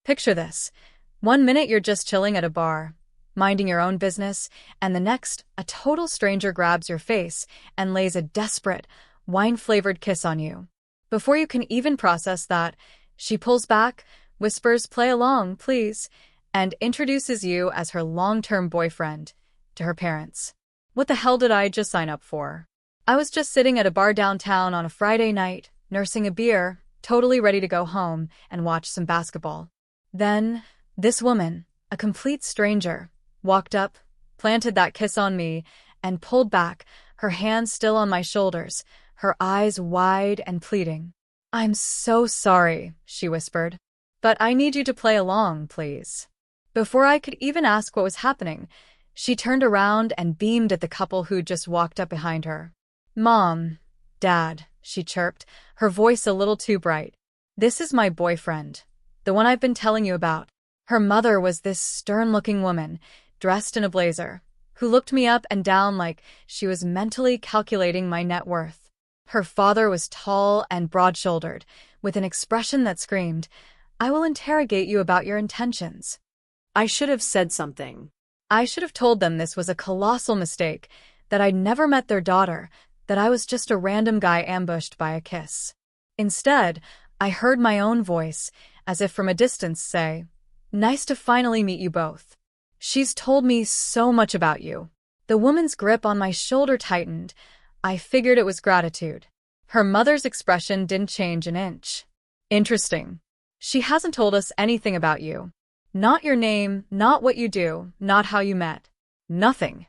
Picture this. One minute you're just chilling at a bar, minding your own business, and the next, a total stranger grabs your face and lays a desperate, wine-flavored kiss on you. Before you can even process that, she pulls back, whispers, "Play along, please," and introduces you as her long-term boyfriend to her parents. What the hell did I just sign up for? I was just sitting at a bar downtown on a Friday night, nursing a beer, totally ready to go home and watch some basketball. Then, this woman, a complete stranger, walked up, planted that kiss on me, and pulled back, her hands still on my shoulders, her eyes wide and pleading. "I'm so sorry," she whispered, "but I need you to play along, please." Before I could even ask what was happening, she turned around and beamed at the couple who'd just walked up behind her. "Mom, Dad," she chirped, her voice a little too bright. "This is my boyfriend, the one I've been telling you about." Her mother was this stern-looking woman, dressed in a blazer, who looked me up and down like she was mentally calculating my net worth. Her father was tall and broad-shouldered, with an expression that screamed, "I will interrogate you about your intentions." I should have said something. I should have told them this was a colossal mistake, that I'd never met their daughter, that I was just a random guy ambushed by a kiss. Instead, I heard my own voice, as if from a distance, say, "Nice to finally meet you both. She's told me so much about you." The woman's grip on my shoulder tightened. I figured it was gratitude. Her mother's expression didn't change an inch. "Interesting. She hasn't told us anything about you. Not your name, not what you do, not how you met. Nothing."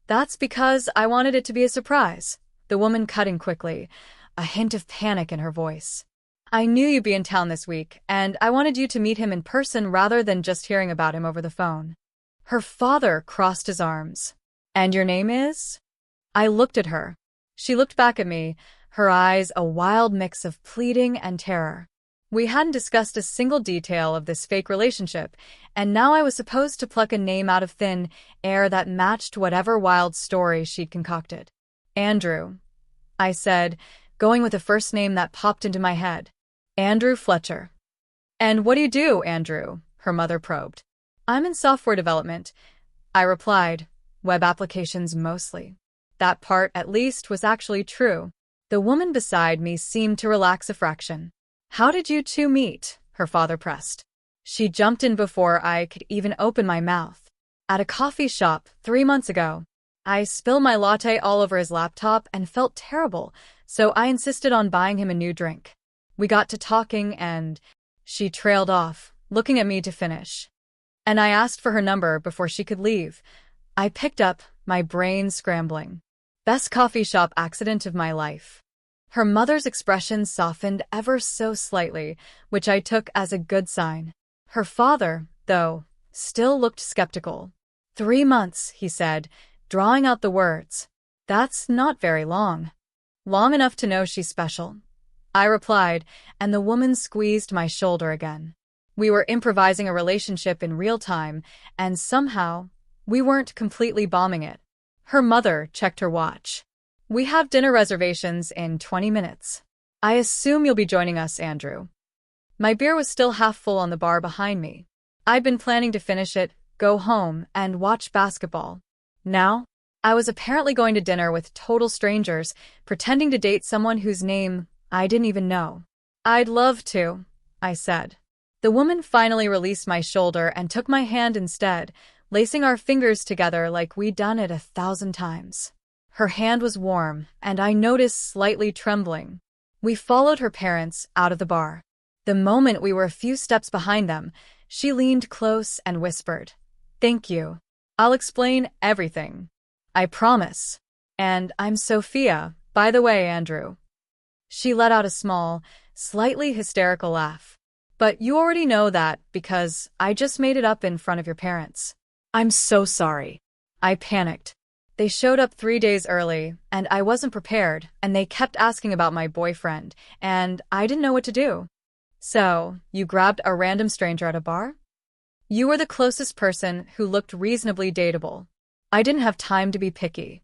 "That's because I wanted it to be a surprise," the woman cut in quickly, a hint of panic in her voice. "I knew you'd be in town this week, and I wanted you to meet him in person rather than just hearing about him over the phone." Her father crossed his arms. "And your name is?" I looked at her. She looked back at me, her eyes a wild mix of pleading and terror. We hadn't discussed a single detail of this fake relationship, and now I was supposed to pluck a name out of thin air that matched whatever wild story she'd concocted. "Andrew," I said, going with the first name that popped into my head. "Andrew Fletcher." "And what do you do, Andrew?" her mother probed. "I'm in software development," I replied. "Web applications mostly." That part, at least, was actually true. The woman beside me seemed to relax a fraction. "How did you two meet?" her father pressed. She jumped in before I could even open my mouth. "At a coffee shop 3 months ago. I spilled my latte all over his laptop and felt terrible, so I insisted on buying him a new drink. We got to talking and..." She trailed off, looking at me to finish. "And I asked for her number before she could leave." I picked up, my brain scrambling. Best coffee shop accident of my life. Her mother's expression softened ever so slightly, which I took as a good sign. Her father, though, still looked skeptical. 3 months, he said, drawing out the words. "That's not very long." "Long enough to know she's special," I replied, and the woman squeezed my shoulder again. We were improvising a relationship in real time, and somehow, we weren't completely bombing it. Her mother checked her watch. "We have dinner reservations in 20 minutes. I assume you'll be joining us, Andrew." My beer was still half full on the bar behind me. I'd been planning to finish it, go home, and watch basketball. Now, I was apparently going to dinner with total strangers, pretending to date someone whose name I didn't even know. "I'd love to," I said. The woman finally released my shoulder and took my hand instead, lacing our fingers together like we'd done it 1,000 times. Her hand was warm, and I noticed slightly trembling. We followed her parents out of the bar. The moment we were a few steps behind them, she leaned close and whispered, "Thank you. I'll explain everything. I promise. And I'm Sophia, by the way, Andrew." She let out a small, slightly hysterical laugh. "But you already know that because I just made it up in front of your parents." "I'm so sorry." I panicked. They showed up 3 days early, and I wasn't prepared, and they kept asking about my boyfriend, and I didn't know what to do. "So, you grabbed a random stranger at a bar?" "You were the closest person who looked reasonably dateable." I didn't have time to be picky.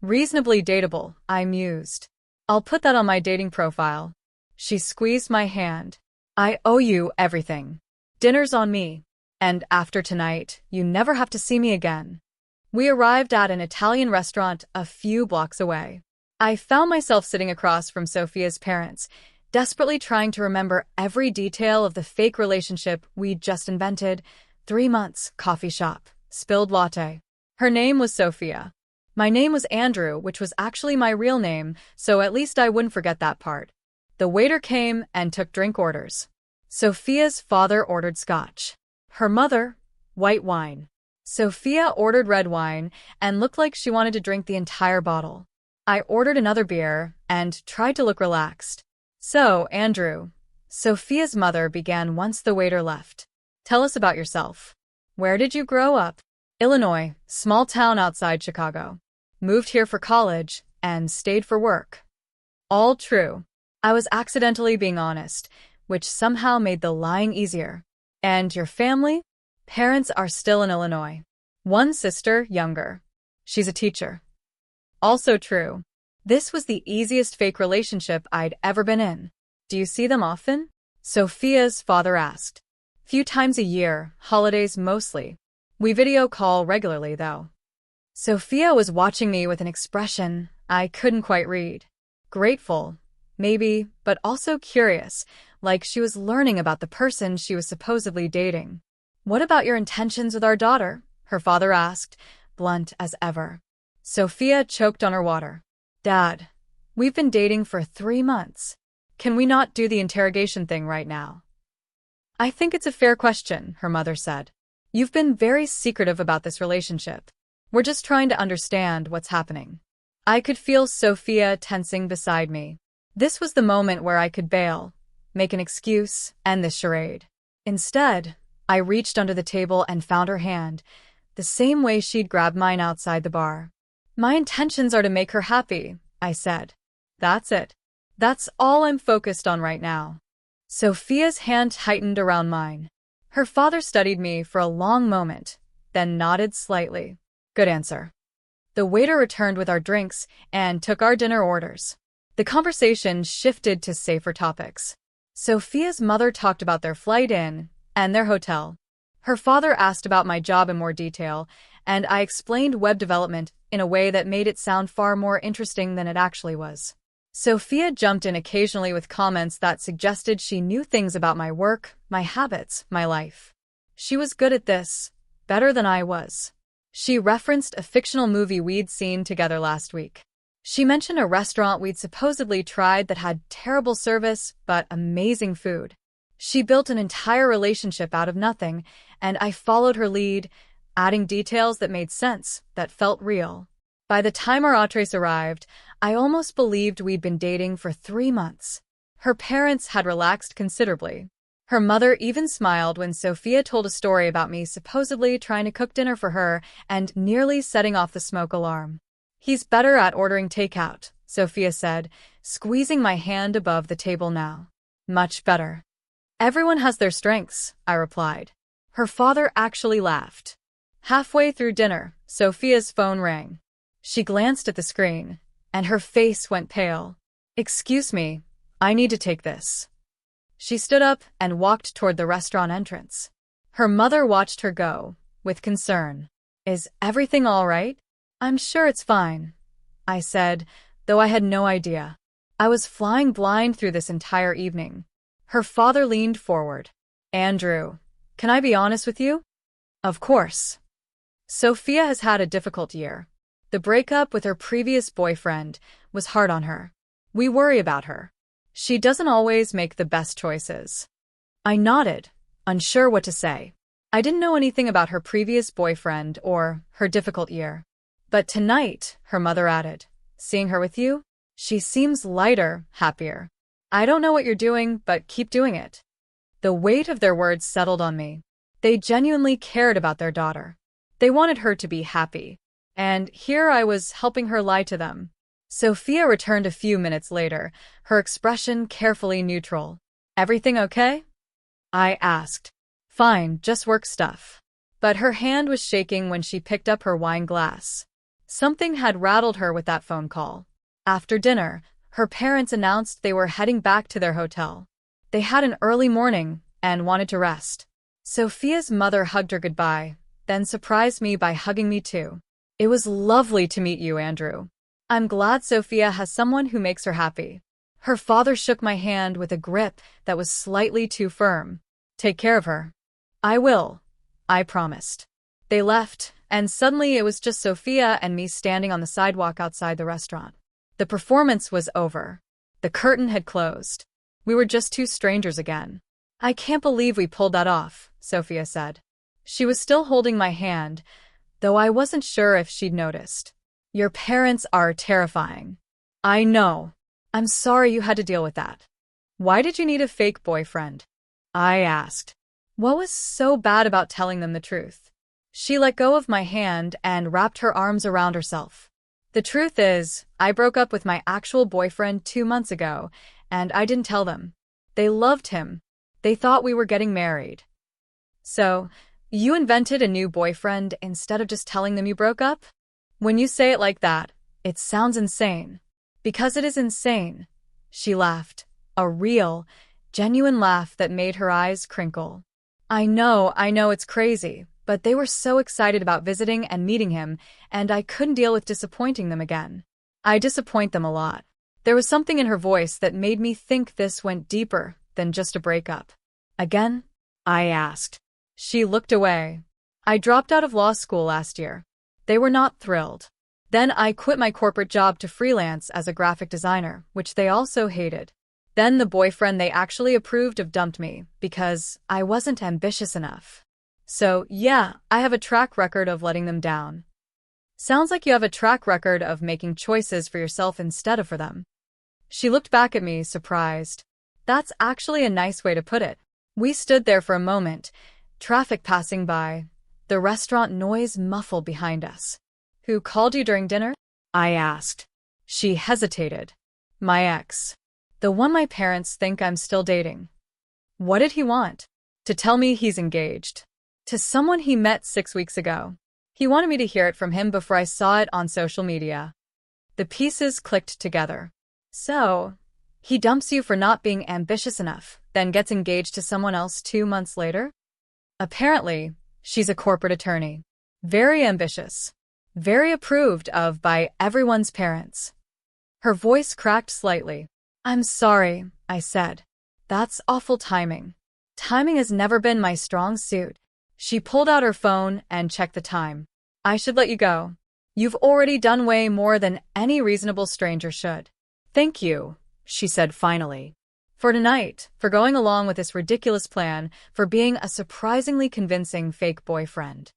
"Reasonably dateable," I mused. "I'll put that on my dating profile." She squeezed my hand. "I owe you everything." Dinner's on me. And after tonight, you never have to see me again. We arrived at an Italian restaurant a few blocks away. I found myself sitting across from Sophia's parents, desperately trying to remember every detail of the fake relationship we'd just invented. 3 months, coffee shop, spilled latte. Her name was Sophia. My name was Andrew, which was actually my real name, so at least I wouldn't forget that part. The waiter came and took drink orders. Sophia's father ordered scotch. Her mother, white wine. Sophia ordered red wine and looked like she wanted to drink the entire bottle. I ordered another beer and tried to look relaxed. So, Andrew, Sophia's mother began once the waiter left. Tell us about yourself. Where did you grow up? Illinois, small town outside Chicago. Moved here for college and stayed for work. All true. I was accidentally being honest, which somehow made the lying easier. And your family? Parents are still in Illinois. One sister, younger. She's a teacher. Also true. This was the easiest fake relationship I'd ever been in. Do you see them often? Sophia's father asked. Few times a year, holidays mostly. We video call regularly, though. Sophia was watching me with an expression I couldn't quite read. Grateful, maybe, but also curious, like she was learning about the person she was supposedly dating. What about your intentions with our daughter? Her father asked, blunt as ever. Sophia choked on her water. Dad, we've been dating for 3 months. Can we not do the interrogation thing right now? I think it's a fair question, her mother said. You've been very secretive about this relationship. We're just trying to understand what's happening. I could feel Sophia tensing beside me. This was the moment where I could bail, make an excuse, end this charade. Instead, I reached under the table and found her hand, the same way she'd grabbed mine outside the bar. My intentions are to make her happy, I said. That's it. That's all I'm focused on right now. Sophia's hand tightened around mine. Her father studied me for a long moment, then nodded slightly. Good answer. The waiter returned with our drinks and took our dinner orders. The conversation shifted to safer topics. Sophia's mother talked about their flight in and their hotel. Her father asked about my job in more detail, and I explained web development in a way that made it sound far more interesting than it actually was. Sophia jumped in occasionally with comments that suggested she knew things about my work, my habits, my life. She was good at this, better than I was. She referenced a fictional movie we'd seen together last week. She mentioned a restaurant we'd supposedly tried that had terrible service but amazing food. She built an entire relationship out of nothing, and I followed her lead, adding details that made sense, that felt real. By the time our entrées arrived, I almost believed we'd been dating for 3 months. Her parents had relaxed considerably. Her mother even smiled when Sophia told a story about me supposedly trying to cook dinner for her and nearly setting off the smoke alarm. He's better at ordering takeout, Sophia said, squeezing my hand above the table now. Much better. Everyone has their strengths, I replied. Her father actually laughed. Halfway through dinner, Sophia's phone rang. She glanced at the screen, and her face went pale. Excuse me, I need to take this. She stood up and walked toward the restaurant entrance. Her mother watched her go, with concern. Is everything all right? I'm sure it's fine, I said, though I had no idea. I was flying blind through this entire evening. Her father leaned forward. Andrew, can I be honest with you? Of course. Sophia has had a difficult year. The breakup with her previous boyfriend was hard on her. We worry about her. She doesn't always make the best choices. I nodded, unsure what to say. I didn't know anything about her previous boyfriend or her difficult year. But tonight, her mother added, seeing her with you, she seems lighter, happier. I don't know what you're doing, but keep doing it. The weight of their words settled on me. They genuinely cared about their daughter. They wanted her to be happy. And here I was helping her lie to them. Sophia returned a few minutes later, her expression carefully neutral. Everything okay? I asked. Fine, just work stuff. But her hand was shaking when she picked up her wine glass. Something had rattled her with that phone call. After dinner, her parents announced they were heading back to their hotel. They had an early morning and wanted to rest. Sophia's mother hugged her goodbye, then surprised me by hugging me too. It was lovely to meet you, Andrew. I'm glad Sophia has someone who makes her happy. Her father shook my hand with a grip that was slightly too firm. Take care of her. I will, I promised. They left, and suddenly it was just Sophia and me standing on the sidewalk outside the restaurant. The performance was over. The curtain had closed. We were just two strangers again. I can't believe we pulled that off, Sophia said. She was still holding my hand, though I wasn't sure if she'd noticed. Your parents are terrifying. I know. I'm sorry you had to deal with that. Why did you need a fake boyfriend? I asked. What was so bad about telling them the truth? She let go of my hand and wrapped her arms around herself. The truth is, I broke up with my actual boyfriend 2 months ago, and I didn't tell them. They loved him. They thought we were getting married. So, you invented a new boyfriend instead of just telling them you broke up? When you say it like that, it sounds insane. Because it is insane. She laughed. A real, genuine laugh that made her eyes crinkle. I know it's crazy, but they were so excited about visiting and meeting him, and I couldn't deal with disappointing them again. I disappoint them a lot. There was something in her voice that made me think this went deeper than just a breakup. Again? I asked. She looked away. I dropped out of law school last year. They were not thrilled. Then I quit my corporate job to freelance as a graphic designer, which they also hated. Then the boyfriend they actually approved of dumped me because I wasn't ambitious enough. So, yeah, I have a track record of letting them down. Sounds like you have a track record of making choices for yourself instead of for them. She looked back at me, surprised. That's actually a nice way to put it. We stood there for a moment, traffic passing by, the restaurant noise muffled behind us. Who called you during dinner? I asked. She hesitated. My ex. The one my parents think I'm still dating. What did he want? To tell me he's engaged. To someone he met 6 weeks ago. He wanted me to hear it from him before I saw it on social media. The pieces clicked together. So, he dumps you for not being ambitious enough, then gets engaged to someone else 2 months later? Apparently, she's a corporate attorney. Very ambitious. Very approved of by everyone's parents. Her voice cracked slightly. I'm sorry, I said. That's awful timing. Timing has never been my strong suit. She pulled out her phone and checked the time. I should let you go. You've already done way more than any reasonable stranger should. Thank you, she said finally. For tonight, for going along with this ridiculous plan, for being a surprisingly convincing fake boyfriend.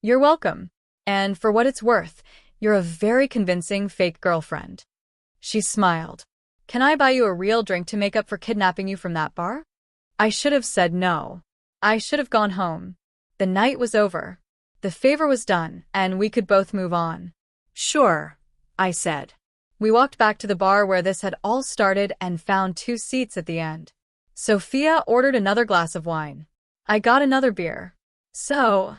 You're welcome. And for what it's worth, you're a very convincing fake girlfriend. She smiled. Can I buy you a real drink to make up for kidnapping you from that bar? I should have said no. I should have gone home. The night was over. The favor was done, and we could both move on. Sure, I said. We walked back to the bar where this had all started and found 2 seats at the end. Sophia ordered another glass of wine. I got another beer. So,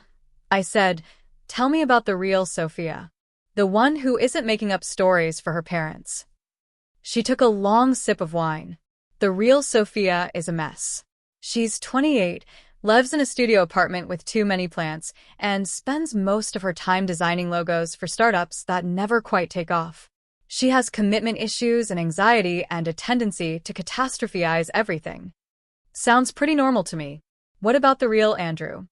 I said, tell me about the real Sophia. The one who isn't making up stories for her parents. She took a long sip of wine. The real Sophia is a mess. She's 28, lives in a studio apartment with too many plants, and spends most of her time designing logos for startups that never quite take off. She has commitment issues and anxiety and a tendency to catastrophize everything. Sounds pretty normal to me. What about the real Andrew?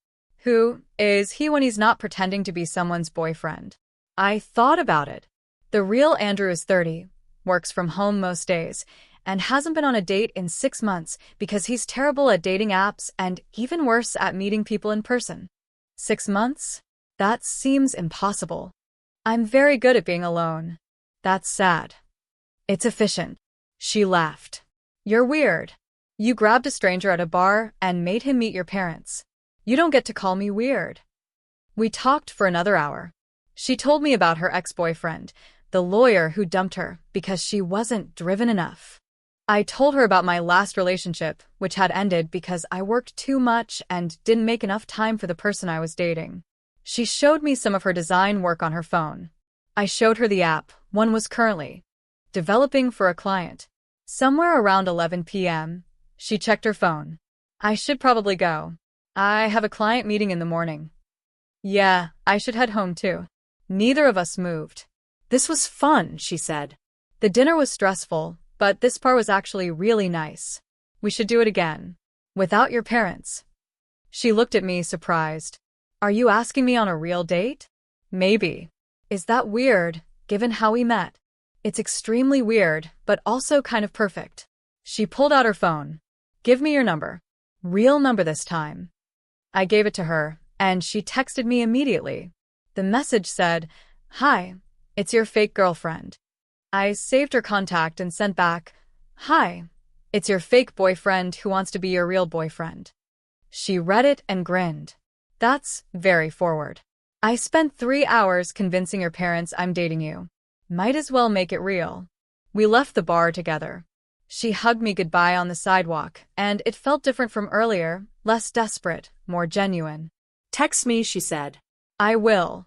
Who is he when he's not pretending to be someone's boyfriend? I thought about it. The real Andrew is 30, works from home most days, and hasn't been on a date in 6 months because he's terrible at dating apps and even worse at meeting people in person. 6 months? That seems impossible. I'm very good at being alone. That's sad. It's efficient. She laughed. You're weird. You grabbed a stranger at a bar and made him meet your parents. You don't get to call me weird. We talked for another hour. She told me about her ex-boyfriend, the lawyer who dumped her because she wasn't driven enough. I told her about my last relationship, which had ended because I worked too much and didn't make enough time for the person I was dating. She showed me some of her design work on her phone. I showed her the app one was currently developing for a client. Somewhere around 11 p.m., she checked her phone. I should probably go. I have a client meeting in the morning. Yeah, I should head home too. Neither of us moved. This was fun, she said. The dinner was stressful, but this part was actually really nice. We should do it again. Without your parents. She looked at me surprised. Are you asking me on a real date? Maybe. Is that weird, given how we met? It's extremely weird, but also kind of perfect. She pulled out her phone. Give me your number. Real number this time. I gave it to her, and she texted me immediately. The message said, "Hi, it's your fake girlfriend." I saved her contact and sent back, "Hi, it's your fake boyfriend who wants to be your real boyfriend." She read it and grinned. That's very forward. I spent 3 hours convincing your parents I'm dating you. Might as well make it real. We left the bar together. She hugged me goodbye on the sidewalk, and it felt different from earlier, less desperate, more genuine. Text me, she said. I will.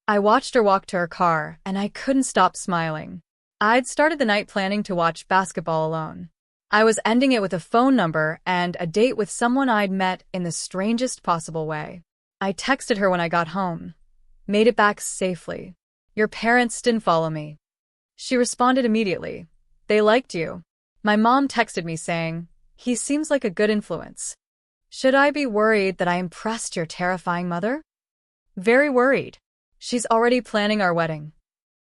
I watched her walk to her car, and I couldn't stop smiling. I'd started the night planning to watch basketball alone. I was ending it with a phone number and a date with someone I'd met in the strangest possible way. I texted her when I got home. Made it back safely. Your parents didn't follow me. She responded immediately. They liked you. My mom texted me saying, he seems like a good influence. Should I be worried that I impressed your terrifying mother? Very worried. She's already planning our wedding.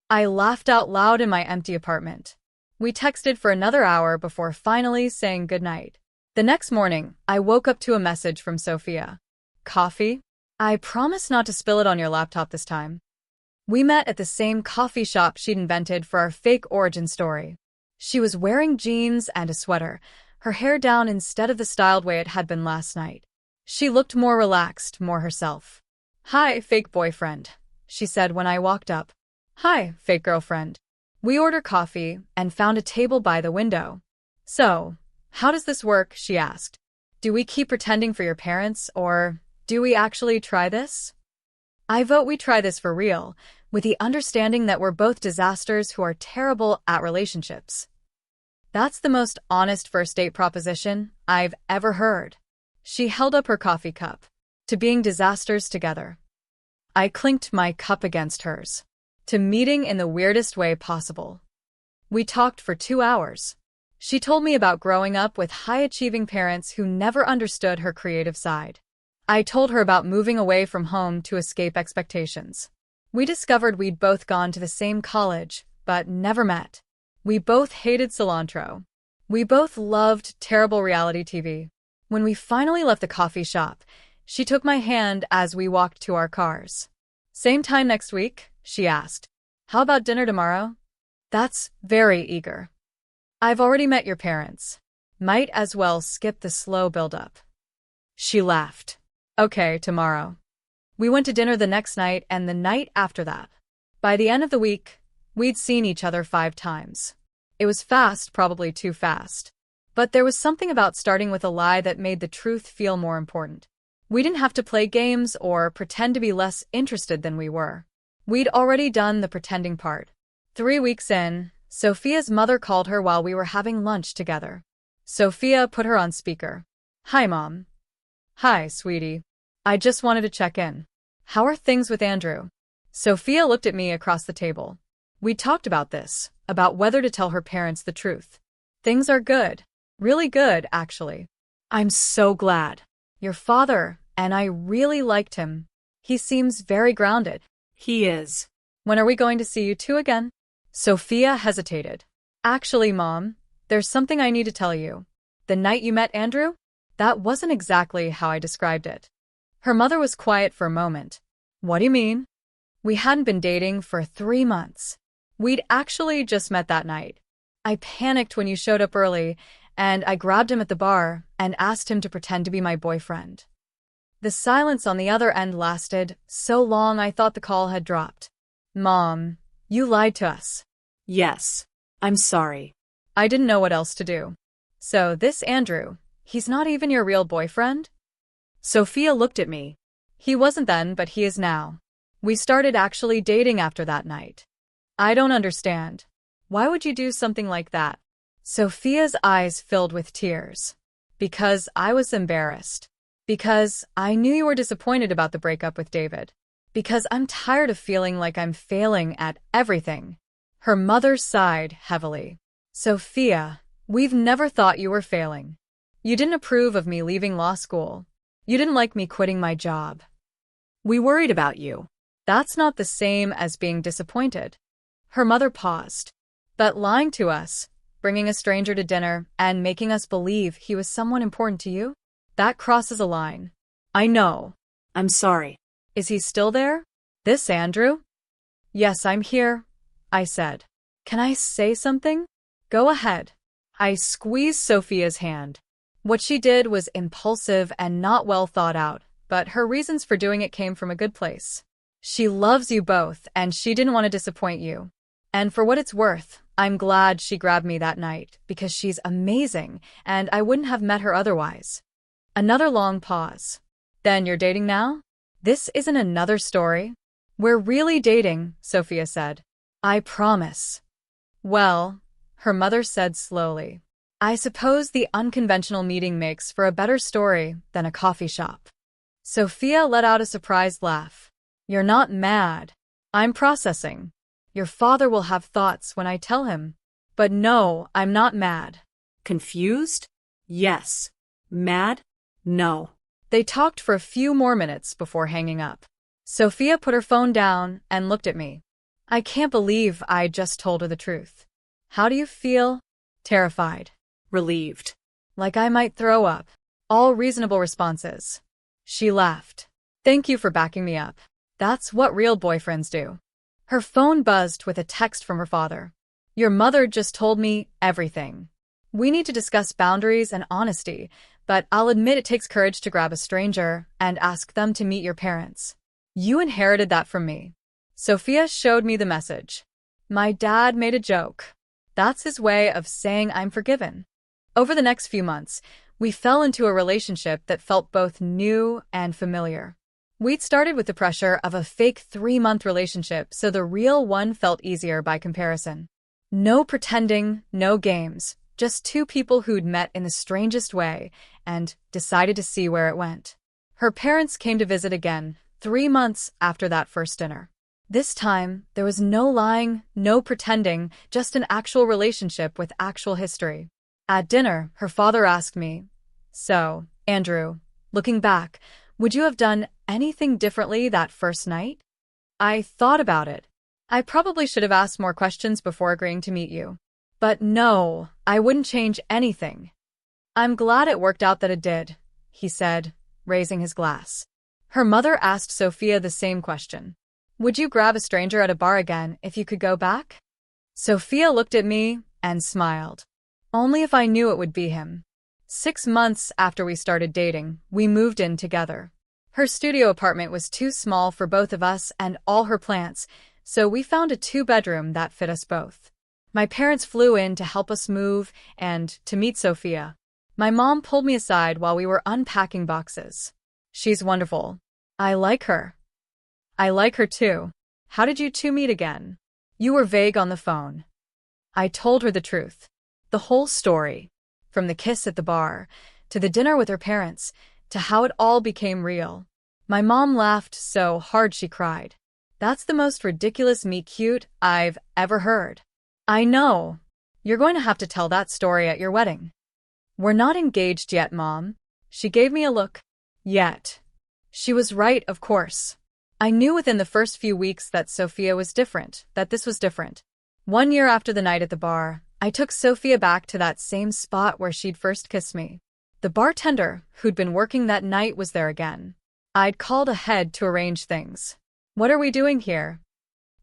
I laughed out loud in my empty apartment. We texted for another hour before finally saying goodnight. The next morning, I woke up to a message from Sophia. Coffee? I promise not to spill it on your laptop this time. We met at the same coffee shop she'd invented for our fake origin story. She was wearing jeans and a sweater, her hair down instead of the styled way it had been last night. She looked more relaxed, more herself. Hi, fake boyfriend, she said when I walked up. Hi, fake girlfriend. We ordered coffee and found a table by the window. So, how does this work, she asked. Do we keep pretending for your parents, or do we actually try this? I vote we try this for real, with the understanding that we're both disasters who are terrible at relationships. That's the most honest first date proposition I've ever heard. She held up her coffee cup. To being disasters together. I clinked my cup against hers. To meeting in the weirdest way possible. We talked for 2 hours. She told me about growing up with high-achieving parents who never understood her creative side. I told her about moving away from home to escape expectations. We discovered we'd both gone to the same college, but never met. We both hated cilantro. We both loved terrible reality TV. When we finally left the coffee shop, she took my hand as we walked to our cars. Same time next week? She asked. How about dinner tomorrow? That's very eager. I've already met your parents. Might as well skip the slow build-up. She laughed. Okay, tomorrow. We went to dinner the next night and the night after that. By the end of the week, we'd seen each other 5 times. It was fast, probably too fast. But there was something about starting with a lie that made the truth feel more important. We didn't have to play games or pretend to be less interested than we were. We'd already done the pretending part. 3 weeks in, Sophia's mother called her while we were having lunch together. Sophia put her on speaker. Hi, Mom. Hi, sweetie. I just wanted to check in. How are things with Andrew? Sophia looked at me across the table. We talked about this, about whether to tell her parents the truth. Things are good. Really good, actually. I'm so glad. Your father and I really liked him. He seems very grounded. He is. When are we going to see you two again? Sophia hesitated. Actually, Mom, there's something I need to tell you. The night you met Andrew? That wasn't exactly how I described it. Her mother was quiet for a moment. What do you mean? We hadn't been dating for 3 months. We'd actually just met that night. I panicked when you showed up early, and I grabbed him at the bar and asked him to pretend to be my boyfriend. The silence on the other end lasted so long I thought the call had dropped. Mom, you lied to us. Yes. I'm sorry. I didn't know what else to do. So this Andrew, he's not even your real boyfriend? Sophia looked at me. He wasn't then, but he is now. We started actually dating after that night. I don't understand. Why would you do something like that? Sophia's eyes filled with tears. Because I was embarrassed. Because I knew you were disappointed about the breakup with David. Because I'm tired of feeling like I'm failing at everything. Her mother sighed heavily. Sophia, we've never thought you were failing. You didn't approve of me leaving law school. You didn't like me quitting my job. We worried about you. That's not the same as being disappointed. Her mother paused. But lying to us, bringing a stranger to dinner, and making us believe he was someone important to you? That crosses a line. I know. I'm sorry. Is he still there? This Andrew? Yes, I'm here, I said. Can I say something? Go ahead. I squeezed Sophia's hand. What she did was impulsive and not well thought out, but her reasons for doing it came from a good place. She loves you both, and she didn't want to disappoint you. And for what it's worth, I'm glad she grabbed me that night, because she's amazing, and I wouldn't have met her otherwise. Another long pause. Then you're dating now? This isn't another story. We're really dating, Sophia said. I promise. Well, her mother said slowly. I suppose the unconventional meeting makes for a better story than a coffee shop. Sophia let out a surprised laugh. You're not mad. I'm processing. Your father will have thoughts when I tell him. But no, I'm not mad. Confused? Yes. Mad? No. They talked for a few more minutes before hanging up. Sophia put her phone down and looked at me. I can't believe I just told her the truth. How do you feel? Terrified. Relieved. Like I might throw up. All reasonable responses. She laughed. Thank you for backing me up. That's what real boyfriends do. Her phone buzzed with a text from her father. Your mother just told me everything. We need to discuss boundaries and honesty, but I'll admit it takes courage to grab a stranger and ask them to meet your parents. You inherited that from me. Sophia showed me the message. My dad made a joke. That's his way of saying I'm forgiven. Over the next few months, we fell into a relationship that felt both new and familiar. We'd started with the pressure of a fake 3-month relationship, so the real one felt easier by comparison. No pretending, no games, just two people who'd met in the strangest way and decided to see where it went. Her parents came to visit again, 3 months after that first dinner. This time, there was no lying, no pretending, just an actual relationship with actual history. At dinner, her father asked me, So, Andrew, looking back, would you have done anything differently that first night? I thought about it. I probably should have asked more questions before agreeing to meet you. But no, I wouldn't change anything. I'm glad it worked out that it did, he said, raising his glass. Her mother asked Sophia the same question. Would you grab a stranger at a bar again if you could go back? Sophia looked at me and smiled. Only if I knew it would be him. 6 months after we started dating, we moved in together. Her studio apartment was too small for both of us and all her plants, so we found a 2-bedroom that fit us both. My parents flew in to help us move and to meet Sophia. My mom pulled me aside while we were unpacking boxes. She's wonderful. I like her. I like her too. How did you two meet again? You were vague on the phone. I told her the truth. The whole story. From the kiss at the bar, to the dinner with her parents, to how it all became real. My mom laughed so hard she cried. That's the most ridiculous meet-cute I've ever heard. I know. You're going to have to tell that story at your wedding. We're not engaged yet, Mom. She gave me a look. Yet. She was right, of course. I knew within the first few weeks that Sophia was different, that this was different. 1 year after the night at the bar, I took Sophia back to that same spot where she'd first kissed me. The bartender, who'd been working that night, was there again. I'd called ahead to arrange things. What are we doing here?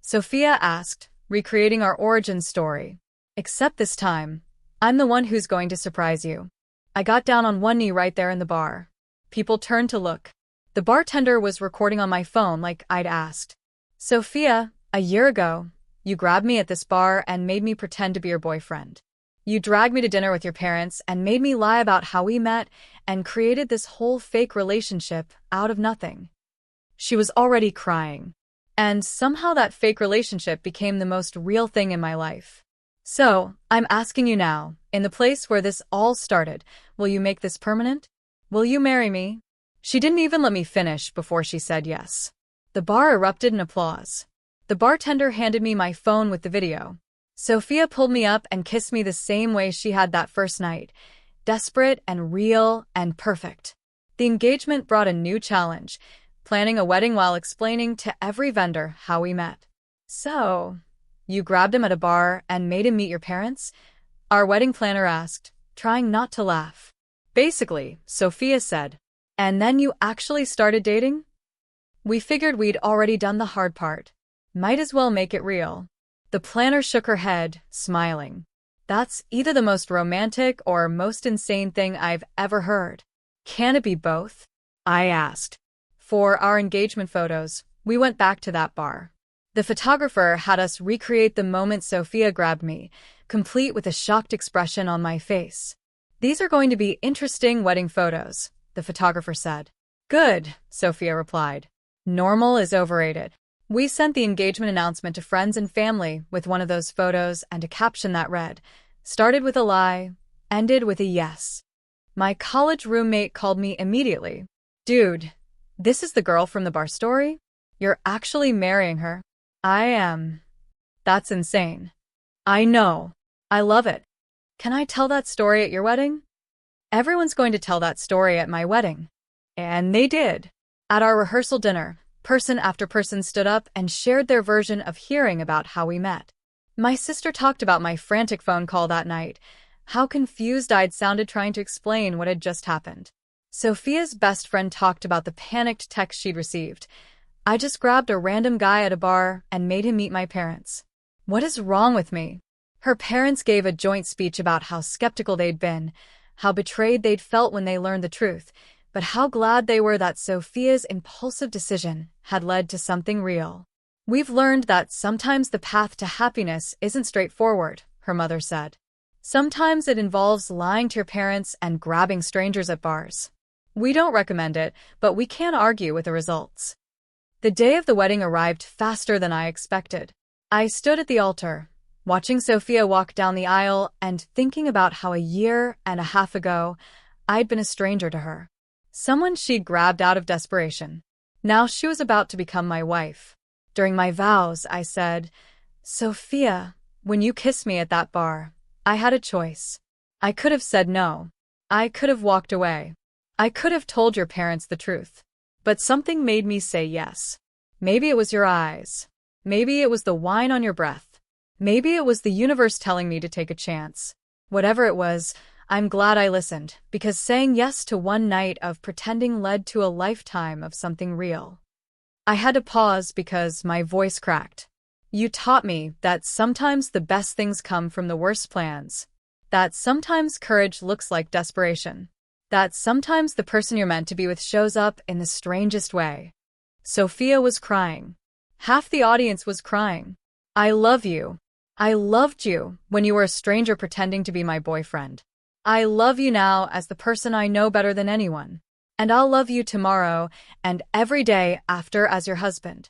Sophia asked, recreating our origin story. Except this time, I'm the one who's going to surprise you. I got down on one knee right there in the bar. People turned to look. The bartender was recording on my phone like I'd asked. Sophia, a year ago, you grabbed me at this bar and made me pretend to be your boyfriend. You dragged me to dinner with your parents and made me lie about how we met and created this whole fake relationship out of nothing. She was already crying. And somehow that fake relationship became the most real thing in my life. So, I'm asking you now, in the place where this all started, will you make this permanent? Will you marry me? She didn't even let me finish before she said yes. The bar erupted in applause. The bartender handed me my phone with the video. Sophia pulled me up and kissed me the same way she had that first night. Desperate and real and perfect. The engagement brought a new challenge, planning a wedding while explaining to every vendor how we met. So, you grabbed him at a bar and made him meet your parents? Our wedding planner asked, trying not to laugh. Basically, Sophia said. And then you actually started dating? We figured we'd already done the hard part. Might as well make it real. The planner shook her head, smiling. That's either the most romantic or most insane thing I've ever heard. Can it be both? I asked. For our engagement photos, we went back to that bar. The photographer had us recreate the moment Sophia grabbed me, complete with a shocked expression on my face. These are going to be interesting wedding photos, the photographer said. Good, Sophia replied. Normal is overrated. We sent the engagement announcement to friends and family with one of those photos and a caption that read, started with a lie, ended with a yes. My college roommate called me immediately. Dude, this is the girl from the bar story? You're actually marrying her? I am. That's insane. I know. I love it. Can I tell that story at your wedding? Everyone's going to tell that story at my wedding. And they did. At our rehearsal dinner, person after person stood up and shared their version of hearing about how we met. My sister talked about my frantic phone call that night, how confused I'd sounded trying to explain what had just happened. Sophia's best friend talked about the panicked text she'd received. I just grabbed a random guy at a bar and made him meet my parents. What is wrong with me? Her parents gave a joint speech about how skeptical they'd been, how betrayed they'd felt when they learned the truth, but how glad they were that Sophia's impulsive decision had led to something real. We've learned that sometimes the path to happiness isn't straightforward, her mother said. Sometimes it involves lying to your parents and grabbing strangers at bars. We don't recommend it, but we can't argue with the results. The day of the wedding arrived faster than I expected. I stood at the altar, watching Sophia walk down the aisle and thinking about how a year and a half ago, I'd been a stranger to her. Someone she'd grabbed out of desperation. Now she was about to become my wife. During my vows, I said, Sophia, when you kissed me at that bar, I had a choice. I could have said no. I could have walked away. I could have told your parents the truth. But something made me say yes. Maybe it was your eyes. Maybe it was the wine on your breath. Maybe it was the universe telling me to take a chance. Whatever it was, I'm glad I listened, because saying yes to one night of pretending led to a lifetime of something real. I had to pause because my voice cracked. You taught me that sometimes the best things come from the worst plans. That sometimes courage looks like desperation. That sometimes the person you're meant to be with shows up in the strangest way. Sophia was crying. Half the audience was crying. I love you. I loved you when you were a stranger pretending to be my boyfriend. I love you now as the person I know better than anyone. And I'll love you tomorrow and every day after as your husband.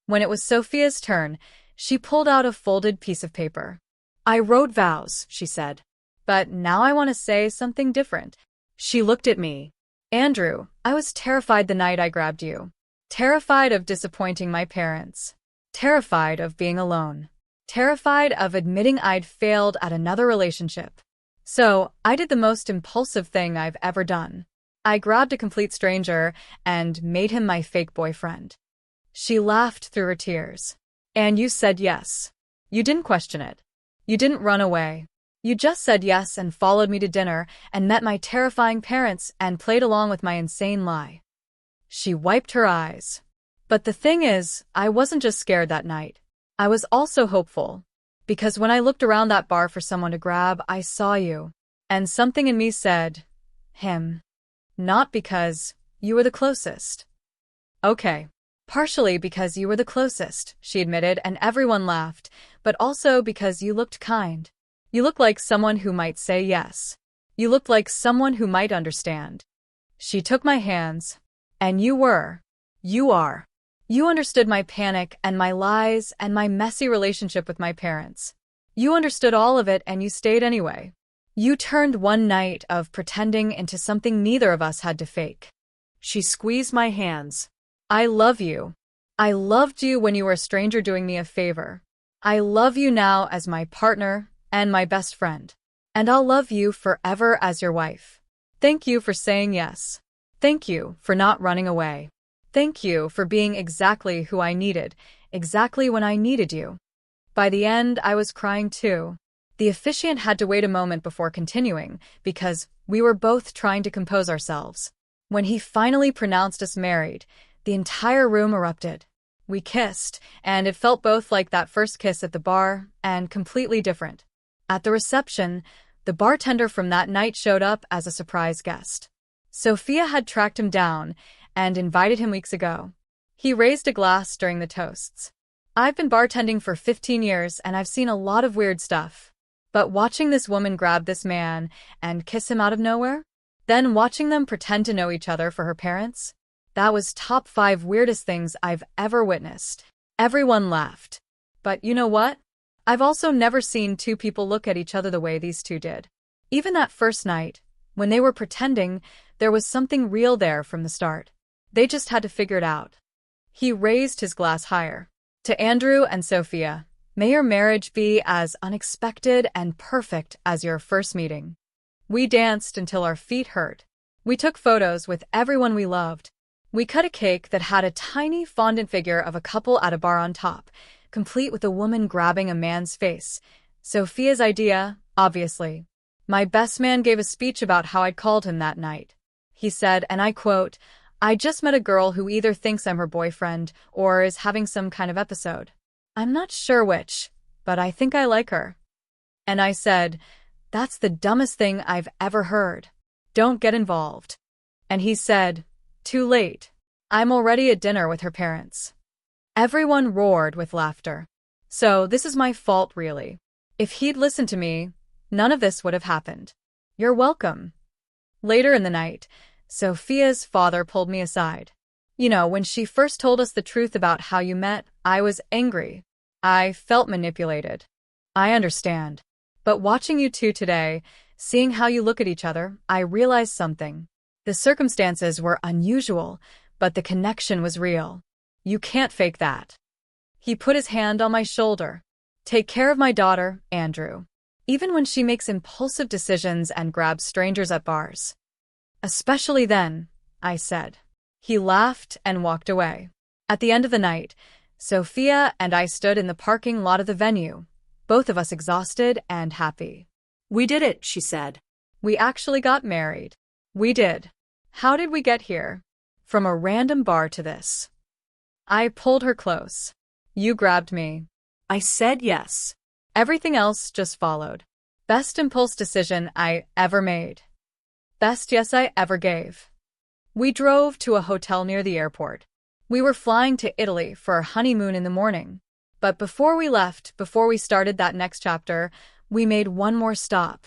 When it was Sophia's turn, she pulled out a folded piece of paper. I wrote vows, she said. But now I want to say something different. She looked at me. Andrew, I was terrified the night I grabbed you. Terrified of disappointing my parents. Terrified of being alone. Terrified of admitting I'd failed at another relationship. So, I did the most impulsive thing I've ever done. I grabbed a complete stranger and made him my fake boyfriend. She laughed through her tears. And you said yes. You didn't question it. You didn't run away. You just said yes and followed me to dinner and met my terrifying parents and played along with my insane lie. She wiped her eyes. But the thing is, I wasn't just scared that night. I was also hopeful. Because when I looked around that bar for someone to grab, I saw you. And something in me said, him. Not because you were the closest. Okay. Partially because you were the closest, she admitted, and everyone laughed, but also because you looked kind. You looked like someone who might say yes. You looked like someone who might understand. She took my hands. And you were. You are. You understood my panic and my lies and my messy relationship with my parents. You understood all of it and you stayed anyway. You turned one night of pretending into something neither of us had to fake. She squeezed my hands. I love you. I loved you when you were a stranger doing me a favor. I love you now as my partner and my best friend. And I'll love you forever as your wife. Thank you for saying yes. Thank you for not running away. Thank you for being exactly who I needed, exactly when I needed you. By the end, I was crying too. The officiant had to wait a moment before continuing, because we were both trying to compose ourselves. When he finally pronounced us married, the entire room erupted. We kissed, and it felt both like that first kiss at the bar and completely different. At the reception, the bartender from that night showed up as a surprise guest. Sophia had tracked him down and invited him weeks ago. He raised a glass during the toasts. I've been bartending for 15 years and I've seen a lot of weird stuff. But watching this woman grab this man and kiss him out of nowhere, then watching them pretend to know each other for her parents, that was top 5 weirdest things I've ever witnessed. Everyone laughed. But you know what? I've also never seen two people look at each other the way these two did. Even that first night, when they were pretending, there was something real there from the start. They just had to figure it out. He raised his glass higher. To Andrew and Sophia, may your marriage be as unexpected and perfect as your first meeting. We danced until our feet hurt. We took photos with everyone we loved. We cut a cake that had a tiny fondant figure of a couple at a bar on top, complete with a woman grabbing a man's face. Sophia's idea, obviously. My best man gave a speech about how I'd called him that night. He said, and I quote, "I just met a girl who either thinks I'm her boyfriend or is having some kind of episode. I'm not sure which, but I think I like her." And I said, "That's the dumbest thing I've ever heard. Don't get involved." And he said, "Too late. I'm already at dinner with her parents." Everyone roared with laughter. So this is my fault, really. If he'd listened to me, none of this would have happened. You're welcome. Later in the night, Sophia's father pulled me aside. You know, when she first told us the truth about how you met, I was angry. I felt manipulated. I understand. But watching you two today, seeing how you look at each other, I realized something. The circumstances were unusual, but the connection was real. You can't fake that. He put his hand on my shoulder. Take care of my daughter, Andrew. Even when she makes impulsive decisions and grabs strangers at bars. Especially then, I said. He laughed and walked away. At the end of the night, Sophia and I stood in the parking lot of the venue, both of us exhausted and happy. We did it, she said. We actually got married. We did. How did we get here? From a random bar to this. I pulled her close. You grabbed me. I said yes. Everything else just followed. Best impulse decision I ever made. Best yes I ever gave. We drove to a hotel near the airport. We were flying to Italy for our honeymoon in the morning. But before we left, before we started that next chapter, we made one more stop.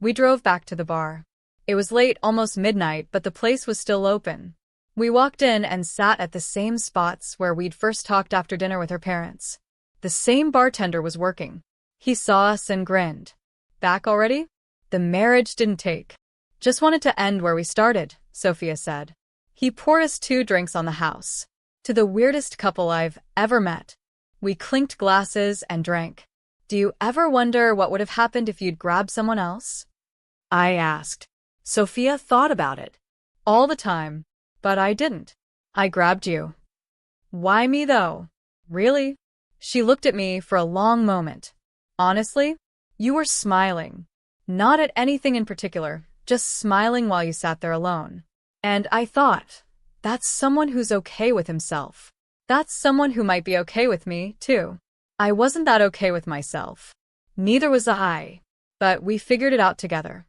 We drove back to the bar. It was late, almost midnight, but the place was still open. We walked in and sat at the same spots where we'd first talked after dinner with her parents. The same bartender was working. He saw us and grinned. Back already? The marriage didn't take. Just wanted to end where we started, Sophia said. He poured us 2 drinks on the house. To the weirdest couple I've ever met. We clinked glasses and drank. Do you ever wonder what would have happened if you'd grabbed someone else? I asked. Sophia thought about it. All the time. But I didn't. I grabbed you. Why me, though? Really? She looked at me for a long moment. Honestly? You were smiling. Not at anything in particular, just smiling while you sat there alone. And I thought, that's someone who's okay with himself. That's someone who might be okay with me, too. I wasn't that okay with myself. Neither was I. But we figured it out together.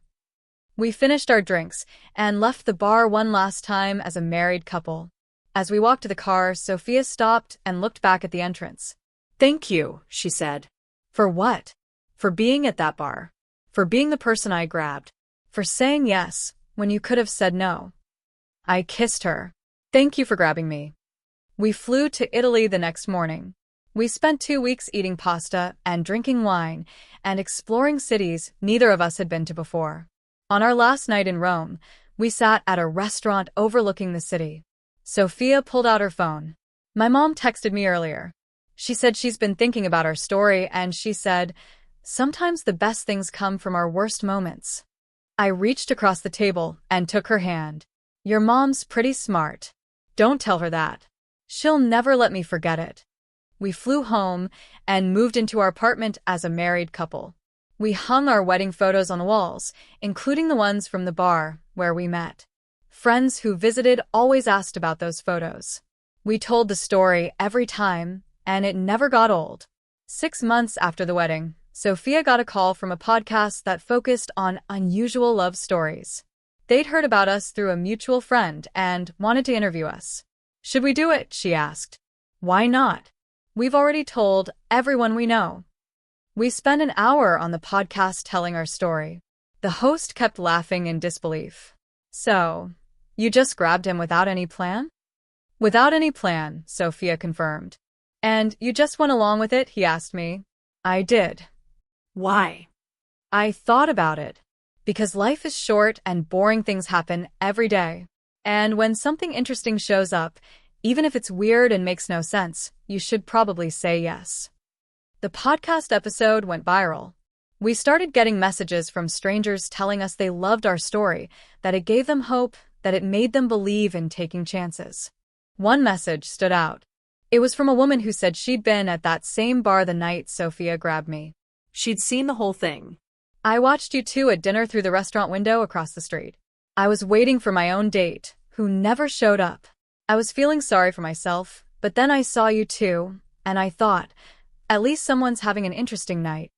We finished our drinks and left the bar one last time as a married couple. As we walked to the car, Sophia stopped and looked back at the entrance. Thank you, she said. For what? For being at that bar. For being the person I grabbed. For saying yes when you could have said no. I kissed her. Thank you for grabbing me. We flew to Italy the next morning. We spent 2 weeks eating pasta and drinking wine and exploring cities neither of us had been to before. On our last night in Rome, We sat at a restaurant overlooking the city. Sophia pulled out her phone. My mom texted me earlier. She said she's been thinking about our story, and she said, "Sometimes the best things come from our worst moments." I reached across the table and took her hand. "Your mom's pretty smart. Don't tell her that. She'll never let me forget it." We flew home and moved into our apartment as a married couple. We hung our wedding photos on the walls, including the ones from the bar where we met. Friends who visited always asked about those photos. We told the story every time, and it never got old. 6 months after the wedding, Sophia got a call from a podcast that focused on unusual love stories. They'd heard about us through a mutual friend and wanted to interview us. "Should we do it?" she asked. "Why not? We've already told everyone we know." We spent an hour on the podcast telling our story. The host kept laughing in disbelief. "So, you just grabbed him without any plan?" "Without any plan," Sophia confirmed. "And you just went along with it?" he asked me. I did. Why? I thought about it. Because life is short and boring things happen every day. And when something interesting shows up, even if it's weird and makes no sense, you should probably say yes. The podcast episode went viral. We started getting messages from strangers telling us they loved our story, that it gave them hope, that it made them believe in taking chances. One message stood out. It was from a woman who said she'd been at that same bar the night Sophia grabbed me. She'd seen the whole thing. "I watched you two at dinner through the restaurant window across the street. I was waiting for my own date, who never showed up. I was feeling sorry for myself, but then I saw you two, and I thought, at least someone's having an interesting night."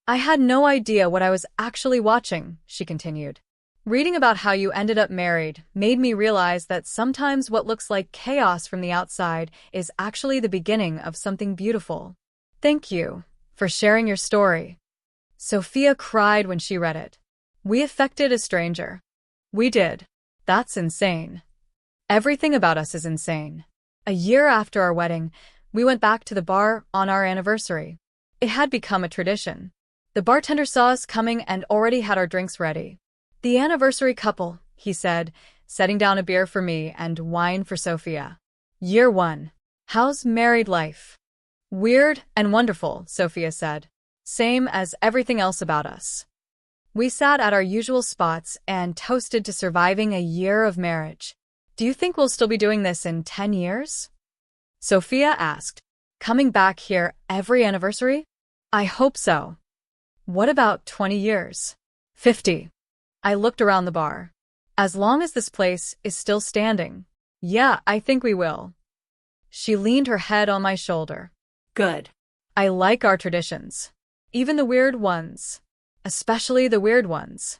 "I had no idea what I was actually watching," she continued. "Reading about how you ended up married made me realize that sometimes what looks like chaos from the outside is actually the beginning of something beautiful. Thank you for sharing your story." Sophia cried when she read it. "We affected a stranger." "We did. That's insane." Everything about us is insane. A year after our wedding, we went back to the bar on our anniversary. It had become a tradition. The bartender saw us coming and already had our drinks ready. "The anniversary couple," he said, setting down a beer for me and wine for Sophia. "Year 1. How's married life?" "Weird and wonderful," Sophia said. "Same as everything else about us." We sat at our usual spots and toasted to surviving a year of marriage. "Do you think we'll still be doing this in 10 years?" Sophia asked. "Coming back here every anniversary?" "I hope so." "What about 20 years? 50? I looked around the bar. "As long as this place is still standing." "Yeah, I think we will." She leaned her head on my shoulder. Good. "I like our traditions. Even the weird ones. Especially the weird ones."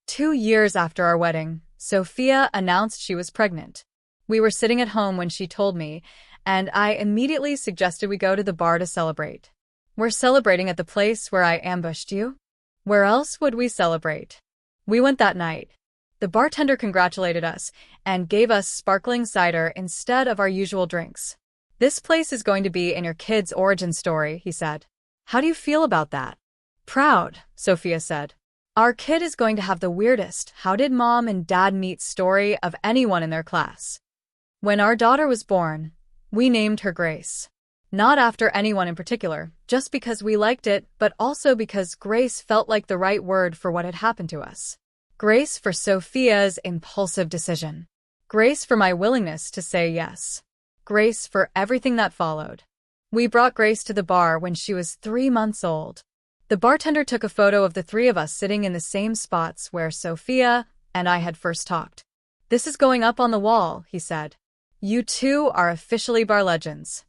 2 years after our wedding, Sophia announced she was pregnant. We were sitting at home when she told me, and I immediately suggested we go to the bar to celebrate. "We're celebrating at the place where I ambushed you." "Where else would we celebrate?" We went that night. The bartender congratulated us and gave us sparkling cider instead of our usual drinks. "This place is going to be in your kid's origin story," he said. "How do you feel about that?" "Proud," Sophia said. "Our kid is going to have the weirdest how did mom and dad meet story of anyone in their class." When our daughter was born, we named her Grace. Not after anyone in particular, just because we liked it, but also because Grace felt like the right word for what had happened to us. Grace for Sophia's impulsive decision. Grace for my willingness to say yes. Grace for everything that followed. We brought Grace to the bar when she was 3 months old. The bartender took a photo of the 3 of us sitting in the same spots where Sophia and I had first talked. "This is going up on the wall," he said. "You two are officially bar legends."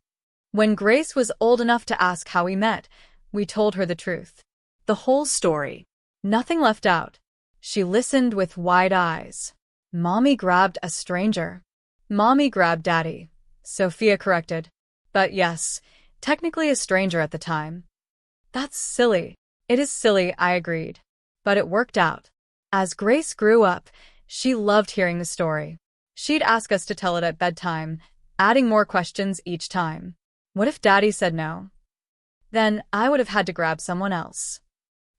When Grace was old enough to ask how we met, we told her the truth. The whole story. Nothing left out. She listened with wide eyes. "Mommy grabbed a stranger." "Mommy grabbed Daddy," Sophia corrected. "But yes, technically a stranger at the time." "That's silly." "It is silly," I agreed. But it worked out. As Grace grew up, she loved hearing the story. She'd ask us to tell it at bedtime, adding more questions each time. What if Daddy said no? Then I would have had to grab someone else.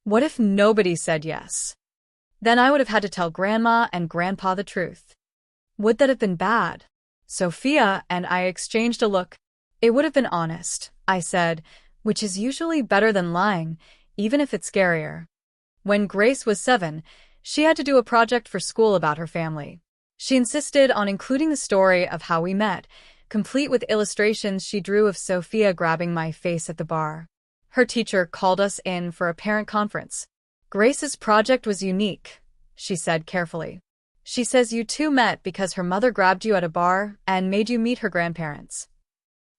What if nobody said yes? Then I would have had to tell Grandma and Grandpa the truth. Would that have been bad? Sophia and I exchanged a look. It would have been honest, I said, which is usually better than lying, even if it's scarier. When Grace was 7, she had to do a project for school about her family. She insisted on including the story of how we met, complete with illustrations she drew of Sophia grabbing my face at the bar. Her teacher called us in for a parent conference. Grace's project was unique, she said carefully. She says you two met because her mother grabbed you at a bar and made you meet her grandparents.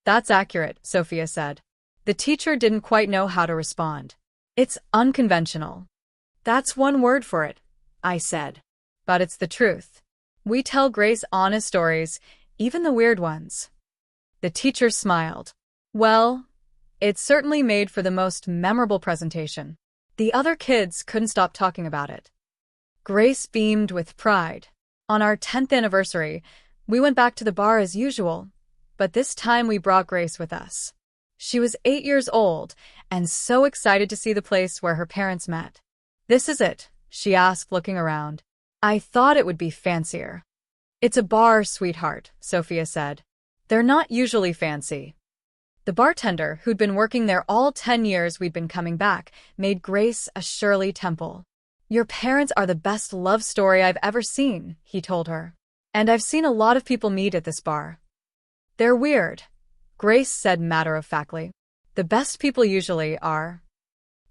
That's accurate, Sophia said. The teacher didn't quite know how to respond. It's unconventional. That's one word for it, I said. But it's the truth. We tell Grace honest stories, even the weird ones. The teacher smiled. Well, it certainly made for the most memorable presentation. The other kids couldn't stop talking about it. Grace beamed with pride. On our 10th anniversary, we went back to the bar as usual, but this time we brought Grace with us. She was 8 years old and so excited to see the place where her parents met. This is it, she asked, looking around. I thought it would be fancier. It's a bar, sweetheart, Sophia said. They're not usually fancy. The bartender, who'd been working there all 10 years we'd been coming back, made Grace a Shirley Temple. Your parents are the best love story I've ever seen, he told her. And I've seen a lot of people meet at this bar. They're weird, Grace said matter-of-factly. The best people usually are.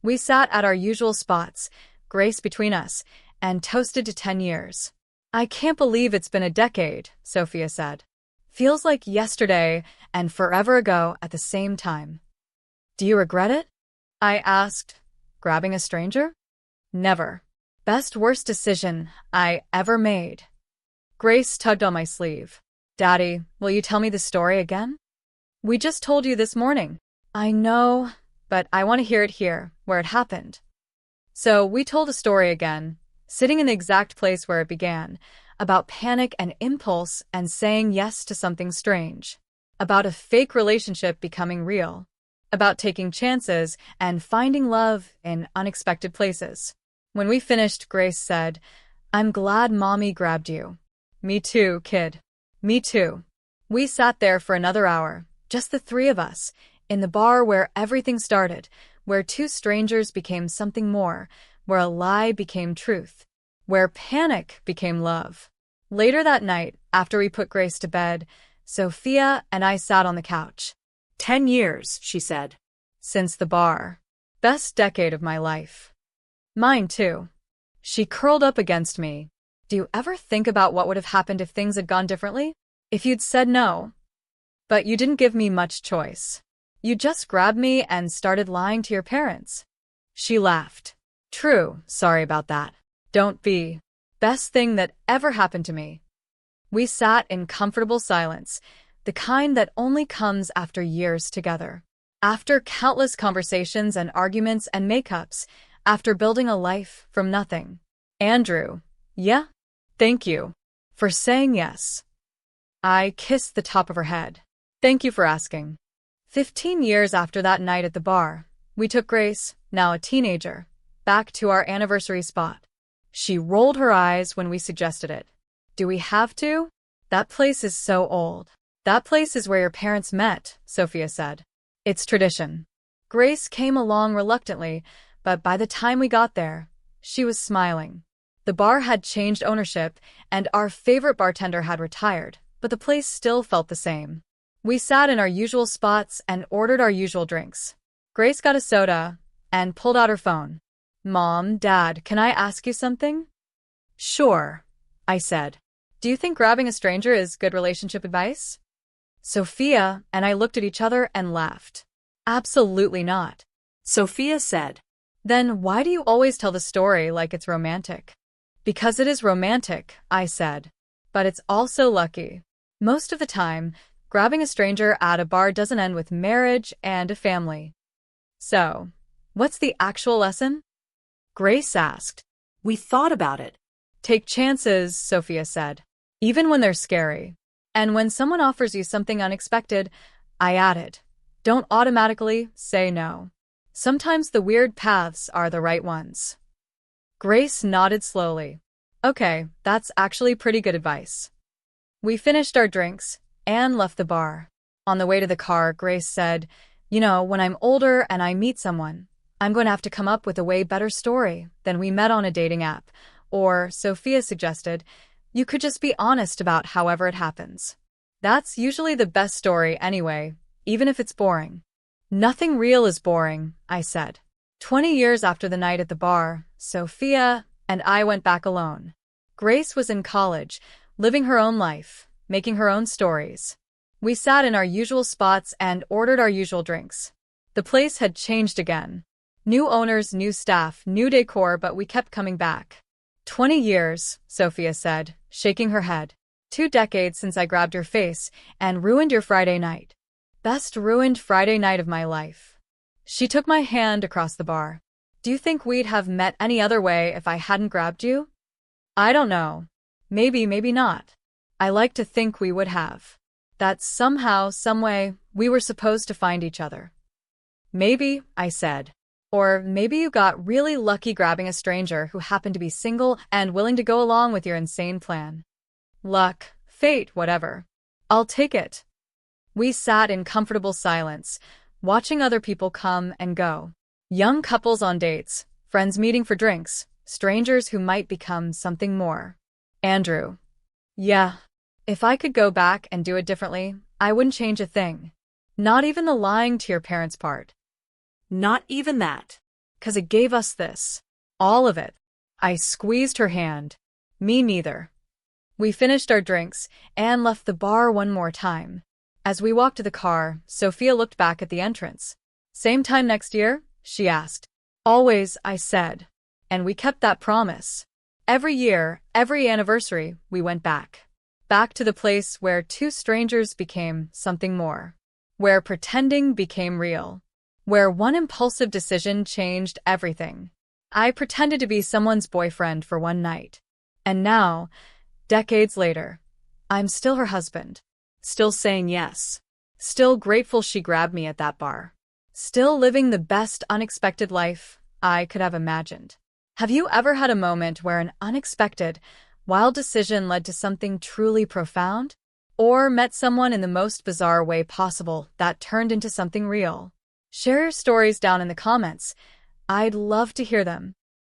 We sat at our usual spots, Grace between us, and toasted to 10 years. I can't believe it's been a decade, Sophia said. Feels like yesterday and forever ago at the same time. Do you regret it? I asked, grabbing a stranger. Never. Best worst decision I ever made. Grace tugged on my sleeve. Daddy, will you tell me the story again? We just told you this morning. I know, but I want to hear it here, where it happened. So we told the story again, sitting in the exact place where it began, about panic and impulse and saying yes to something strange, about a fake relationship becoming real, about taking chances and finding love in unexpected places. When we finished, Grace said, I'm glad Mommy grabbed you. Me too, kid. Me too. We sat there for another hour, just the three of us, in the bar where everything started, where two strangers became something more, where a lie became truth, where panic became love. Later that night, after we put Grace to bed, Sophia and I sat on the couch. 10 years, she said. Since the bar. Best decade of my life. Mine too. She curled up against me. Do you ever think about what would have happened if things had gone differently? If you'd said no? But you didn't give me much choice. You just grabbed me and started lying to your parents. She laughed. True, sorry about that. Don't be. Best thing that ever happened to me. We sat in comfortable silence, the kind that only comes after years together. After countless conversations and arguments and makeups, after building a life from nothing. Andrew, yeah? Thank you for saying yes. I kissed the top of her head. Thank you for asking. 15 years after that night at the bar, we took Grace, now a teenager, back to our anniversary spot. She rolled her eyes when we suggested it. Do we have to? That place is so old. That place is where your parents met, Sophia said. It's tradition. Grace came along reluctantly, but by the time we got there, she was smiling. The bar had changed ownership, and our favorite bartender had retired, but the place still felt the same. We sat in our usual spots and ordered our usual drinks. Grace got a soda and pulled out her phone. Mom, Dad, can I ask you something? Sure, I said. Do you think grabbing a stranger is good relationship advice? Sophia and I looked at each other and laughed. Absolutely not. Sophia said. Then why do you always tell the story like it's romantic? Because it is romantic, I said. But it's also lucky. Most of the time, grabbing a stranger at a bar doesn't end with marriage and a family. So, what's the actual lesson? Grace asked. We thought about it. Take chances, Sophia said. Even when they're scary. And when someone offers you something unexpected, I added, don't automatically say no. Sometimes the weird paths are the right ones. Grace nodded slowly. Okay, that's actually pretty good advice. We finished our drinks and left the bar. On the way to the car, Grace said, when I'm older and I meet someone, I'm going to have to come up with a way better story than we met on a dating app. Or, Sophia suggested, you could just be honest about however it happens. That's usually the best story anyway, even if it's boring. Nothing real is boring, I said. 20 years after the night at the bar, Sophia and I went back alone. Grace was in college, living her own life, making her own stories. We sat in our usual spots and ordered our usual drinks. The place had changed again. New owners, new staff, new decor, but we kept coming back. 20 years, Sophia said, shaking her head. 2 decades since I grabbed your face and ruined your Friday night. Best ruined Friday night of my life. She took my hand across the bar. Do you think we'd have met any other way if I hadn't grabbed you? I don't know. Maybe, maybe not. I like to think we would have. That somehow, someway, we were supposed to find each other. Maybe, I said. Or maybe you got really lucky grabbing a stranger who happened to be single and willing to go along with your insane plan. Luck, fate, whatever. I'll take it. We sat in comfortable silence, watching other people come and go. Young couples on dates, friends meeting for drinks, strangers who might become something more. Andrew. Yeah. If I could go back and do it differently, I wouldn't change a thing. Not even the lying to your parents part. Not even that. 'Cause it gave us this. All of it. I squeezed her hand. Me neither. We finished our drinks and left the bar one more time. As we walked to the car, Sophia looked back at the entrance. Same time next year? She asked. Always, I said. And we kept that promise. Every year, every anniversary, we went back. Back to the place where 2 strangers became something more. Where pretending became real. Where one impulsive decision changed everything. I pretended to be someone's boyfriend for one night. And now, decades later, I'm still her husband. Still saying yes. Still grateful she grabbed me at that bar. Still living the best unexpected life I could have imagined. Have you ever had a moment where an unexpected, wild decision led to something truly profound? Or met someone in the most bizarre way possible that turned into something real? Share your stories down in the comments. I'd love to hear them.